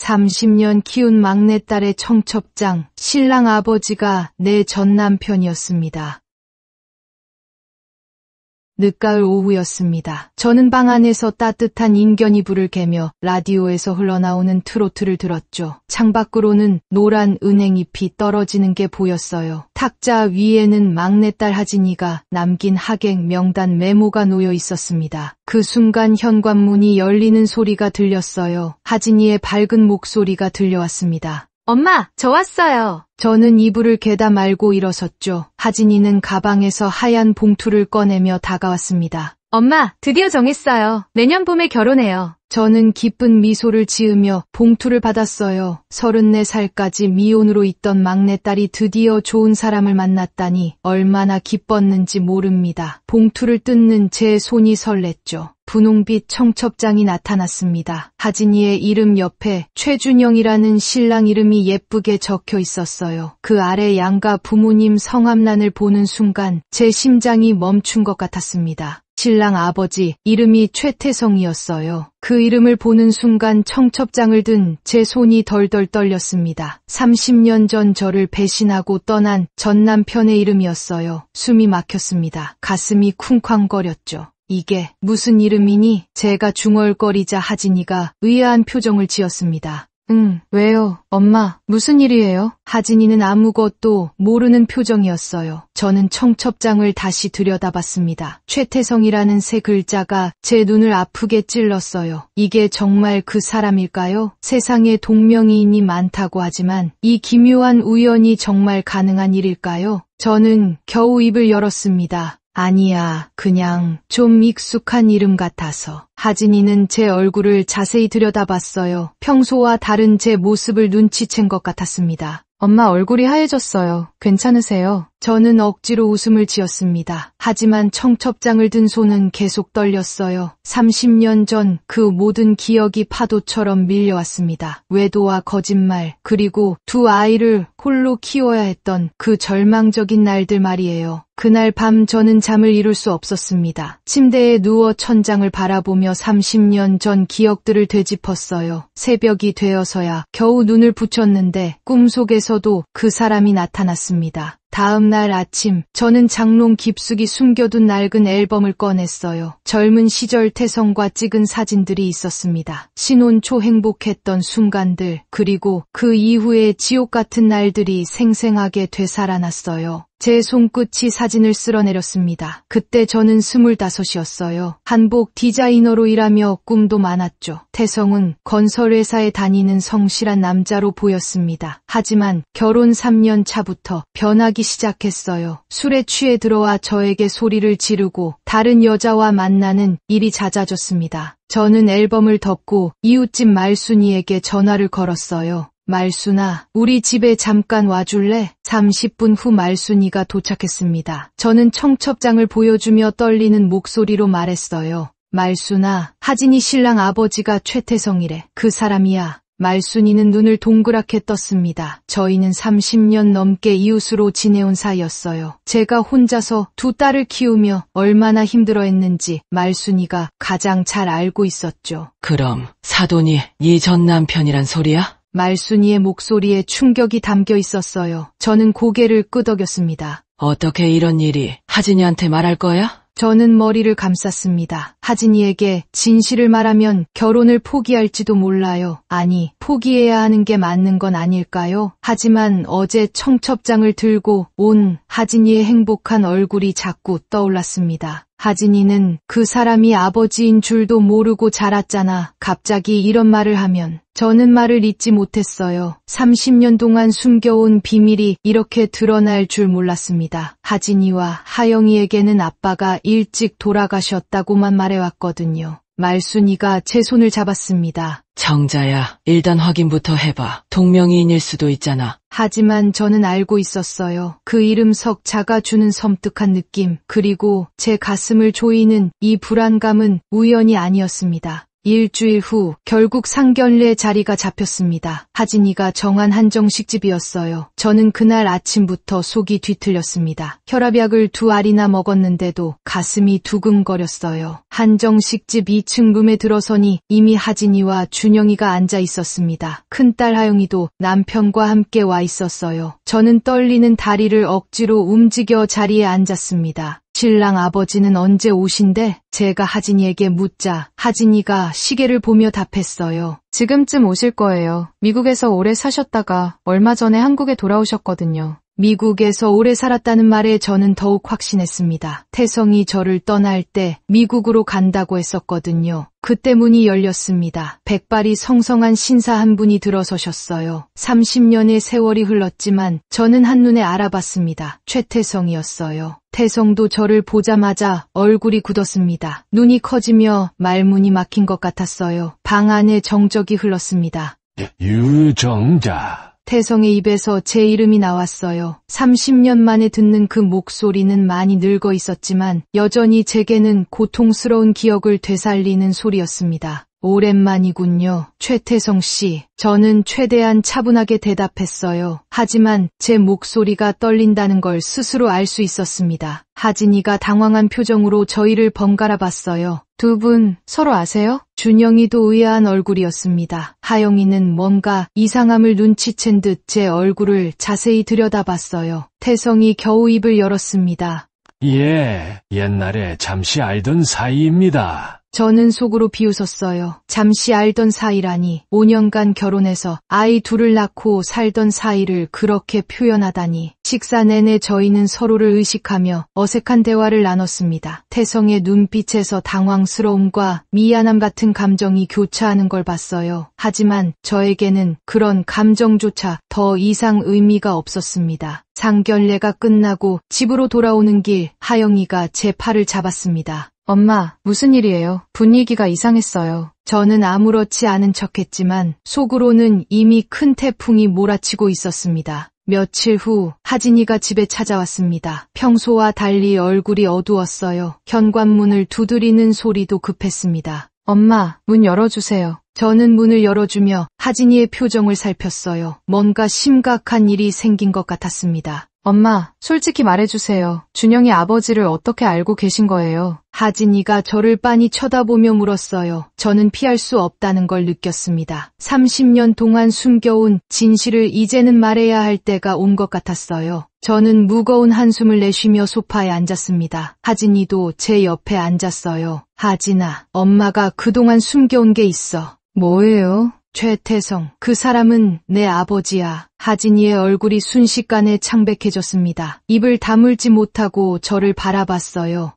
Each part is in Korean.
30년 키운 막내딸의 청첩장, 신랑 아버지가 내 전 남편이었습니다. 늦가을 오후였습니다. 저는 방 안에서 따뜻한 인견이 불을 개며 라디오에서 흘러나오는 트로트를 들었죠. 창밖으로는 노란 은행잎이 떨어지는 게 보였어요. 탁자 위에는 막내딸 하진이가 남긴 하객 명단 메모가 놓여 있었습니다. 그 순간 현관문이 열리는 소리가 들렸어요. 하진이의 밝은 목소리가 들려왔습니다. 엄마, 저 왔어요. 저는 이불을 개다 말고 일어섰죠. 하진이는 가방에서 하얀 봉투를 꺼내며 다가왔습니다. 엄마, 드디어 정했어요. 내년 봄에 결혼해요. 저는 기쁜 미소를 지으며 봉투를 받았어요. 34살까지 미혼으로 있던 막내딸이 드디어 좋은 사람을 만났다니 얼마나 기뻤는지 모릅니다. 봉투를 뜯는 제 손이 설렜죠. 분홍빛 청첩장이 나타났습니다. 하진이의 이름 옆에 최준영이라는 신랑 이름이 예쁘게 적혀 있었어요. 그 아래 양가 부모님 성함란을 보는 순간 제 심장이 멈춘 것 같았습니다. 신랑 아버지 이름이 최태성이었어요. 그 이름을 보는 순간 청첩장을 든 제 손이 덜덜 떨렸습니다. 30년 전 저를 배신하고 떠난 전 남편의 이름이었어요. 숨이 막혔습니다. 가슴이 쿵쾅거렸죠. 이게 무슨 이름이니? 제가 중얼거리자 하진이가 의아한 표정을 지었습니다. 왜요? 엄마, 무슨 일이에요? 하진이는 아무것도 모르는 표정이었어요. 저는 청첩장을 다시 들여다봤습니다. 최태성이라는 세 글자가 제 눈을 아프게 찔렀어요. 이게 정말 그 사람일까요? 세상에 동명이인이 많다고 하지만 이 기묘한 우연이 정말 가능한 일일까요? 저는 겨우 입을 열었습니다. 아니야, 그냥 좀 익숙한 이름 같아서. 하진이는 제 얼굴을 자세히 들여다봤어요. 평소와 다른 제 모습을 눈치챈 것 같았습니다. 엄마 얼굴이 하얘졌어요. 괜찮으세요? 저는 억지로 웃음을 지었습니다. 하지만 청첩장을 든 손은 계속 떨렸어요. 30년 전 그 모든 기억이 파도처럼 밀려왔습니다. 외도와 거짓말, 그리고 두 아이를 홀로 키워야 했던 그 절망적인 날들 말이에요. 그날 밤 저는 잠을 이룰 수 없었습니다. 침대에 누워 천장을 바라보며 30년 전 기억들을 되짚었어요. 새벽이 되어서야 겨우 눈을 붙였는데 꿈속에서도 그 사람이 나타났습니다. 다음 날 아침, 저는 장롱 깊숙이 숨겨둔 낡은 앨범을 꺼냈어요. 젊은 시절 태성과 찍은 사진들이 있었습니다. 신혼 초 행복했던 순간들, 그리고 그 이후의 지옥 같은 날들이 생생하게 되살아났어요. 제 손끝이 사진을 쓸어내렸습니다. 그때 저는 25이었어요. 한복 디자이너로 일하며 꿈도 많았죠. 태성은 건설회사에 다니는 성실한 남자로 보였습니다. 하지만 결혼 3년 차부터 변하기 시작했어요. 술에 취해 들어와 저에게 소리를 지르고 다른 여자와 만나는 일이 잦아졌습니다. 저는 앨범을 덮고 이웃집 말순이에게 전화를 걸었어요. 말순아, 우리 집에 잠깐 와줄래? 30분 후 말순이가 도착했습니다. 저는 청첩장을 보여주며 떨리는 목소리로 말했어요. 말순아, 하진이 신랑 아버지가 최태성이래. 그 사람이야. 말순이는 눈을 동그랗게 떴습니다. 저희는 30년 넘게 이웃으로 지내온 사이였어요. 제가 혼자서 두 딸을 키우며 얼마나 힘들어했는지 말순이가 가장 잘 알고 있었죠. 그럼 사돈이 네 전 남편이란 소리야? 말순이의 목소리에 충격이 담겨 있었어요. 저는 고개를 끄덕였습니다. 어떻게 이런 일이 하진이한테 말할 거야? 저는 머리를 감쌌습니다. 하진이에게 진실을 말하면 결혼을 포기할지도 몰라요. 아니, 포기해야 하는 게 맞는 건 아닐까요? 하지만 어제 청첩장을 들고 온 하진이의 행복한 얼굴이 자꾸 떠올랐습니다. 하진이는 그 사람이 아버지인 줄도 모르고 자랐잖아. 갑자기 이런 말을 하면 저는 말을 잇지 못했어요. 30년 동안 숨겨온 비밀이 이렇게 드러날 줄 몰랐습니다. 하진이와 하영이에게는 아빠가 일찍 돌아가셨다고만 말해왔거든요. 말순이가 제 손을 잡았습니다. 정자야, 일단 확인부터 해봐. 동명이인일 수도 있잖아. 하지만 저는 알고 있었어요. 그 이름 석자가 주는 섬뜩한 느낌, 그리고 제 가슴을 조이는 이 불안감은 우연이 아니었습니다. 일주일 후 결국 상견례 자리가 잡혔습니다. 하진이가 정한 한정식집이었어요. 저는 그날 아침부터 속이 뒤틀렸습니다. 혈압약을 2알이나 먹었는데도 가슴이 두근거렸어요. 한정식집 2층 룸에 들어서니 이미 하진이와 준영이가 앉아 있었습니다. 큰딸 하영이도 남편과 함께 와 있었어요. 저는 떨리는 다리를 억지로 움직여 자리에 앉았습니다. 신랑 아버지는 언제 오신대? 제가 하진이에게 묻자 하진이가 시계를 보며 답했어요. 지금쯤 오실 거예요. 미국에서 오래 사셨다가 얼마 전에 한국에 돌아오셨거든요. 미국에서 오래 살았다는 말에 저는 더욱 확신했습니다. 태성이 저를 떠날 때 미국으로 간다고 했었거든요. 그때 문이 열렸습니다. 백발이 성성한 신사 한 분이 들어서셨어요. 30년의 세월이 흘렀지만 저는 한눈에 알아봤습니다. 최태성이었어요. 태성도 저를 보자마자 얼굴이 굳었습니다. 눈이 커지며 말문이 막힌 것 같았어요. 방 안에 정적이 흘렀습니다. 유정자. 태성의 입에서 제 이름이 나왔어요. 30년 만에 듣는 그 목소리는 많이 늙어 있었지만 여전히 제게는 고통스러운 기억을 되살리는 소리였습니다. 오랜만이군요, 최태성 씨. 저는 최대한 차분하게 대답했어요. 하지만 제 목소리가 떨린다는 걸 스스로 알 수 있었습니다. 하진이가 당황한 표정으로 저희를 번갈아 봤어요. 두 분 서로 아세요? 준영이도 의아한 얼굴이었습니다. 하영이는 뭔가 이상함을 눈치챈 듯 제 얼굴을 자세히 들여다봤어요. 태성이 겨우 입을 열었습니다. 예, 옛날에 잠시 알던 사이입니다. 저는 속으로 비웃었어요. 잠시 알던 사이라니, 5년간 결혼해서 아이 둘을 낳고 살던 사이를 그렇게 표현하다니. 식사 내내 저희는 서로를 의식하며 어색한 대화를 나눴습니다. 태성의 눈빛에서 당황스러움과 미안함 같은 감정이 교차하는 걸 봤어요. 하지만 저에게는 그런 감정조차 더 이상 의미가 없었습니다. 상견례가 끝나고 집으로 돌아오는 길, 하영이가 제 팔을 잡았습니다. 엄마, 무슨 일이에요? 분위기가 이상했어요. 저는 아무렇지 않은 척했지만 속으로는 이미 큰 태풍이 몰아치고 있었습니다. 며칠 후 하진이가 집에 찾아왔습니다. 평소와 달리 얼굴이 어두웠어요. 현관문을 두드리는 소리도 급했습니다. 엄마, 문 열어주세요. 저는 문을 열어주며 하진이의 표정을 살폈어요. 뭔가 심각한 일이 생긴 것 같았습니다. 엄마, 솔직히 말해주세요. 준영이 아버지를 어떻게 알고 계신 거예요? 하진이가 저를 빤히 쳐다보며 물었어요. 저는 피할 수 없다는 걸 느꼈습니다. 30년 동안 숨겨온 진실을 이제는 말해야 할 때가 온 것 같았어요. 저는 무거운 한숨을 내쉬며 소파에 앉았습니다. 하진이도 제 옆에 앉았어요. 하진아, 엄마가 그동안 숨겨온 게 있어. 뭐예요? 최태성, 그 사람은 내 아버지야. 하진이의 얼굴이 순식간에 창백해졌습니다. 입을 다물지 못하고 저를 바라봤어요.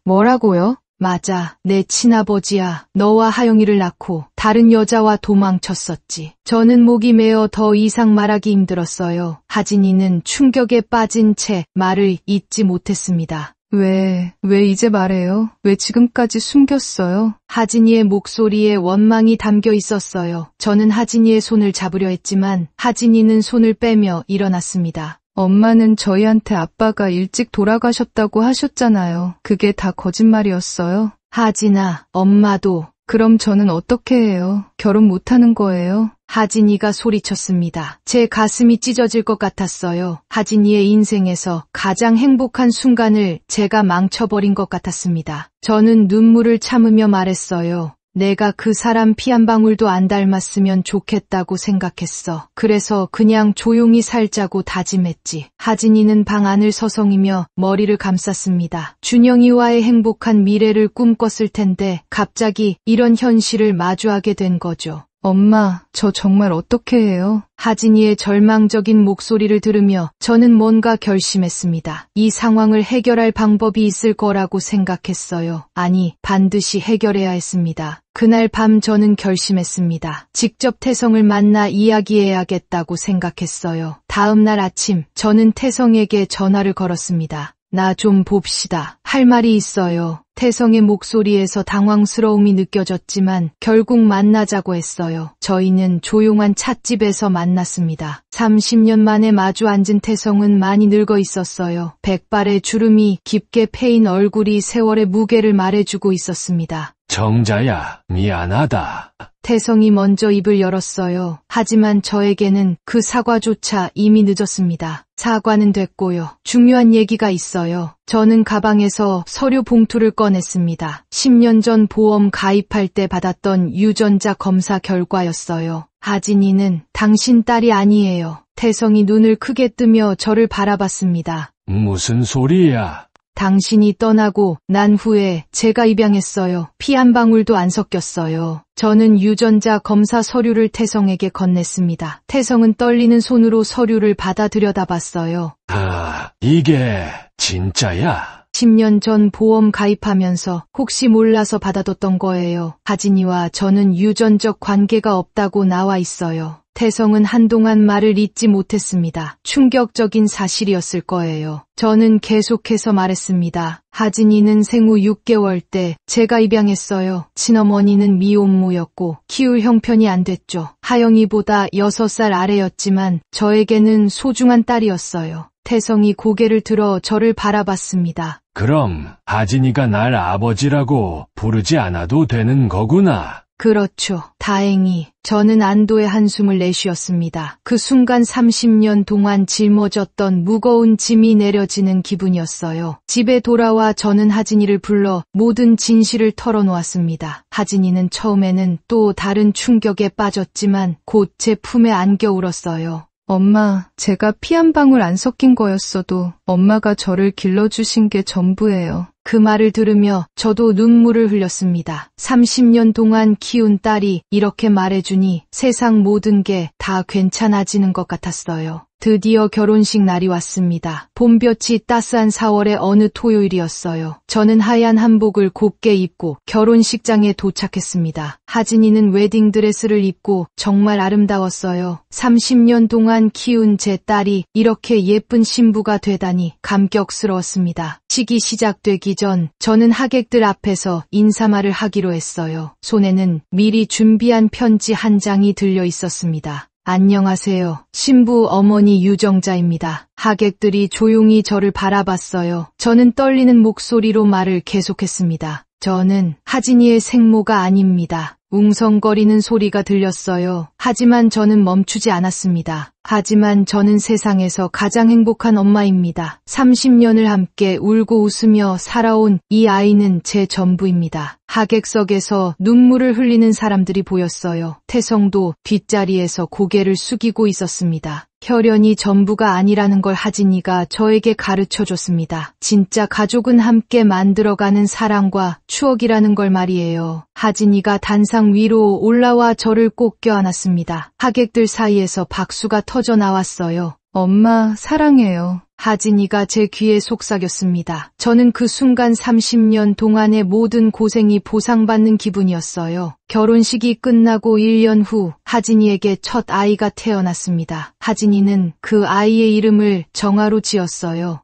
뭐라고요? 맞아, 내 친아버지야. 너와 하영이를 낳고 다른 여자와 도망쳤었지. 저는 목이 메어 더 이상 말하기 힘들었어요. 하진이는 충격에 빠진 채 말을 잇지 못했습니다. 왜 이제 말해요? 왜 지금까지 숨겼어요? 하진이의 목소리에 원망이 담겨 있었어요. 저는 하진이의 손을 잡으려 했지만 하진이는 손을 빼며 일어났습니다. 엄마는 저희한테 아빠가 일찍 돌아가셨다고 하셨잖아요. 그게 다 거짓말이었어요? 하진아, 엄마도. 그럼 저는 어떻게 해요? 결혼 못하는 거예요? 하진이가 소리쳤습니다. 제 가슴이 찢어질 것 같았어요. 하진이의 인생에서 가장 행복한 순간을 제가 망쳐버린 것 같았습니다. 저는 눈물을 참으며 말했어요. 내가 그 사람 피 한 방울도 안 닮았으면 좋겠다고 생각했어. 그래서 그냥 조용히 살자고 다짐했지. 하진이는 방 안을 서성이며 머리를 감쌌습니다. 준영이와의 행복한 미래를 꿈꿨을 텐데 갑자기 이런 현실을 마주하게 된 거죠. 엄마, 저 정말 어떻게 해요? 하진이의 절망적인 목소리를 들으며 저는 뭔가 결심했습니다. 이 상황을 해결할 방법이 있을 거라고 생각했어요. 아니, 반드시 해결해야 했습니다. 그날 밤 저는 결심했습니다. 직접 태성을 만나 이야기해야겠다고 생각했어요. 다음 날 아침, 저는 태성에게 전화를 걸었습니다. 나 좀 봅시다. 할 말이 있어요. 태성의 목소리에서 당황스러움이 느껴졌지만 결국 만나자고 했어요. 저희는 조용한 찻집에서 만났습니다. 30년 만에 마주 앉은 태성은 많이 늙어 있었어요. 백발의 주름이 깊게 패인 얼굴이 세월의 무게를 말해주고 있었습니다. 정자야, 미안하다. 태성이 먼저 입을 열었어요. 하지만 저에게는 그 사과조차 이미 늦었습니다. 사과는 됐고요. 중요한 얘기가 있어요. 저는 가방에서 서류 봉투를 꺼냈습니다. 10년 전 보험 가입할 때 받았던 유전자 검사 결과였어요. 하진이는 당신 딸이 아니에요. 태성이 눈을 크게 뜨며 저를 바라봤습니다. 무슨 소리야? 당신이 떠나고 난 후에 제가 입양했어요. 피 한 방울도 안 섞였어요. 저는 유전자 검사 서류를 태성에게 건넸습니다. 태성은 떨리는 손으로 서류를 받아 들여다봤어요. 아, 이게 진짜야? 10년 전 보험 가입하면서 혹시 몰라서 받아뒀던 거예요. 하진이와 저는 유전적 관계가 없다고 나와 있어요. 태성은 한동안 말을 잇지 못했습니다. 충격적인 사실이었을 거예요. 저는 계속해서 말했습니다. 하진이는 생후 6개월 때 제가 입양했어요. 친어머니는 미혼모였고 키울 형편이 안 됐죠. 하영이보다 6살 아래였지만 저에게는 소중한 딸이었어요. 태성이 고개를 들어 저를 바라봤습니다. 그럼 하진이가 날 아버지라고 부르지 않아도 되는 거구나. 그렇죠. 다행히 저는 안도의 한숨을 내쉬었습니다. 그 순간 30년 동안 짊어졌던 무거운 짐이 내려지는 기분이었어요. 집에 돌아와 저는 하진이를 불러 모든 진실을 털어놓았습니다. 하진이는 처음에는 또 다른 충격에 빠졌지만 곧 제 품에 안겨 울었어요. 엄마, 제가 피 한 방울 안 섞인 거였어도 엄마가 저를 길러주신 게 전부예요. 그 말을 들으며 저도 눈물을 흘렸습니다. 30년 동안 키운 딸이 이렇게 말해주니 세상 모든 게 다 괜찮아지는 것 같았어요. 드디어 결혼식 날이 왔습니다. 봄볕이 따스한 4월의 어느 토요일이었어요. 저는 하얀 한복을 곱게 입고 결혼식장에 도착했습니다. 하진이는 웨딩드레스를 입고 정말 아름다웠어요. 30년 동안 키운 제 딸이 이렇게 예쁜 신부가 되다니 감격스러웠습니다. 식이 시작되기 전 저는 하객들 앞에서 인사말을 하기로 했어요. 손에는 미리 준비한 편지 한 장이 들려 있었습니다. 안녕하세요. 신부 어머니 유정자입니다. 하객들이 조용히 저를 바라봤어요. 저는 떨리는 목소리로 말을 계속했습니다. 저는 하진이의 생모가 아닙니다. 웅성거리는 소리가 들렸어요. 하지만 저는 멈추지 않았습니다. 하지만 저는 세상에서 가장 행복한 엄마입니다. 30년을 함께 울고 웃으며 살아온 이 아이는 제 전부입니다. 하객석에서 눈물을 흘리는 사람들이 보였어요. 태성도 뒷자리에서 고개를 숙이고 있었습니다. 혈연이 전부가 아니라는 걸 하진이가 저에게 가르쳐줬습니다. 진짜 가족은 함께 만들어가는 사랑과 추억이라는 걸 말이에요. 하진이가 단상 위로 올라와 저를 꼭 껴안았습니다. 하객들 사이에서 박수가 터져 나왔어요. 엄마, 사랑해요. 하진이가 제 귀에 속삭였습니다. 저는 그 순간 30년 동안의 모든 고생이 보상받는 기분이었어요. 결혼식이 끝나고 1년 후 하진이에게 첫 아이가 태어났습니다. 하진이는 그 아이의 이름을 정아로 지었어요.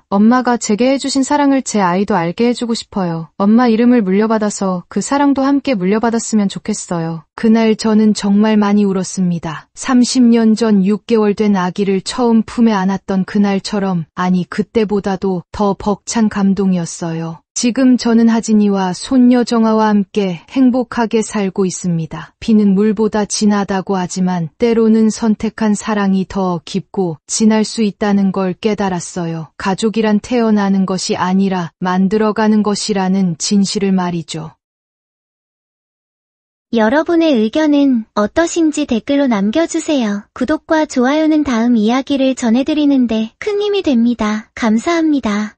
엄마가 제게 해주신 사랑을 제 아이도 알게 해주고 싶어요. 엄마 이름을 물려받아서 그 사랑도 함께 물려받았으면 좋겠어요. 그날 저는 정말 많이 울었습니다. 30년 전 6개월 된 아기를 처음 품에 안았던 그날처럼, 아니 그때보다도 더 벅찬 감동이었어요. 지금 저는 하진이와 손녀 정아와 함께 행복하게 살고 있습니다. 피는 물보다 진하다고 하지만 때로는 선택한 사랑이 더 깊고 진할 수 있다는 걸 깨달았어요. 가족이란 태어나는 것이 아니라 만들어가는 것이라는 진실을 말이죠. 여러분의 의견은 어떠신지 댓글로 남겨주세요. 구독과 좋아요는 다음 이야기를 전해드리는데 큰 힘이 됩니다. 감사합니다.